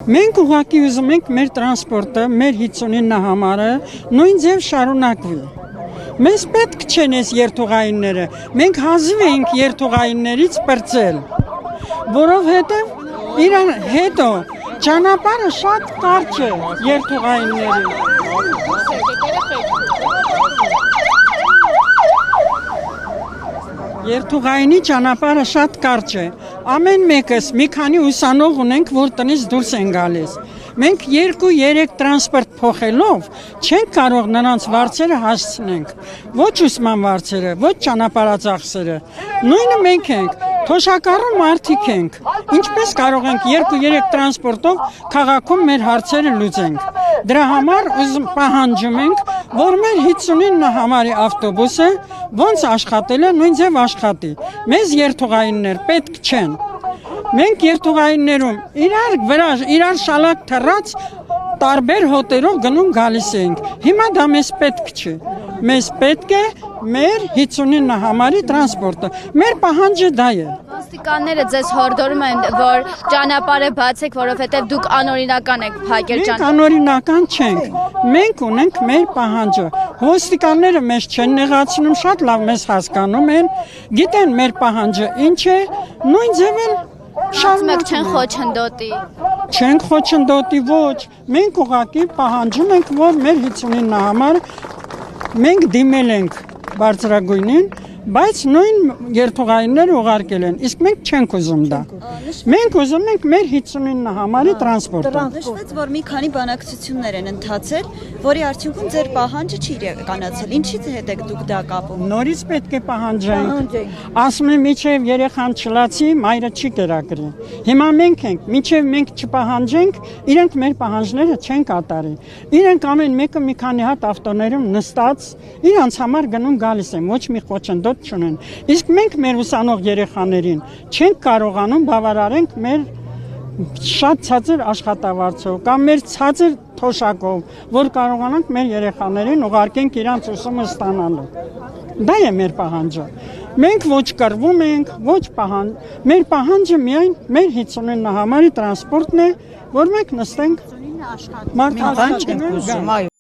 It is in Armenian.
Մենք ուղղակի ուզում ենք մեր տրանսպորտը, մեր 59 համարը նույն ձև շարունակվի։ Մեզ պետք չեն այս երթուղայինները, մենք հազիվ ենք երթուղայիններից պրծել, որովհետև իրան հետո ճանապարհը շատ կարճ է երթուղայինների։ Երթուղայինի ճանապարհը շատ կարճ է։ Ամեն մեկս մի քանի ուսանող ունենք, որ տնից դուրս են գալիս։ Մենք 2-3 տրանսպորտ փոխելով չենք կարող նրանց վարձերը հասցնենք։ Ոչ ուսման վարձերը, ոչ ճանապարհածախսերը։ Նույնը մենք ենք, թոշակառու մարդիկ ենք։ Ինչպես կարող ենք 2-3 տրանսպորտով քաղաքում մեր հարցերը լուծենք։ Դրա համար պահանջում ենք, որ մեր 59 համարի ավտոբուսը ոնց աշխատել է, նույն ձև աշխատի։ Մեզ երթուղայիններ պետք չեն։ Մենք երթուղայիններում իրար շալակ թռած տարբեր հոտերով գնում գալիս ենք։ Հիմա դա մեզ պետք չի։ Մեզ պետք է մեր 59 համարի տրանսպորտը։ Մեր պահանջը դա է։ Ոստիկանները ձեզ հորդորում են, որ ճանապարհը բացեք, որովհետև դուք անօրինական եք փակել ճանապարհը։ Մենք անօրինական չենք։ Մենք ունենք մեր պահանջը։ Ոստիկանները մեզ չեն նեղացնում, շատ լավ մեզ հասկանում են, գիտեն մեր պահանջը ինչ է, նույն ձև էլ շարունակ չեն խոչընդոտի։ Չենք խոչընդոտի, ոչ։ Մենք ուղղակի պահանջում ենք, որ մեր 59 համար մենք դիմել ենք բարձրագույնին, բայց նույն երթուղայինները ուղարկել են, իսկ մենք չենք ուզում դա։ Մենք ուզում ենք մեր 59 համարի տրանսպորտը։ Նշվեց, որ մի քանի բանակցություններ են ընթացել, որի արդյունքում ձեր պահանջը չի իրականացել։ Ինչի՞ց հետ եք դուք դա կապում։ Նորից պետք է պահանջենք։ Ասում են, մինչև երեխան չլացի, մայրը չի կերակրի։ Հիմա մենք ենք, մինչև մենք չպահանջենք, իրենք մեր պահանջները չեն կատարի։ Իրենք ամեն մեկը մի քանի հատ ավտոներում նստած, իրանց համար գնում գալիս են, ոչ մի խոչընդոտ չունեն։ Իսկ մենք մեր ուսանող երեխաներին չենք կարողանում բավարարենք մեր շատ ցածր աշխատավարձով կամ մեր ցածր թոշակով, որ կարողանանք մեր երեխաներին ուղարկենք իրանց ուսումը ստանալու։ Դա է մեր պահանջը։ Մենք ոչ կռվում ենք, ոչ մեր պահանջը միայն մեր 59 համարի տրանսպորտն է, որ մենք նստենք մարդկանց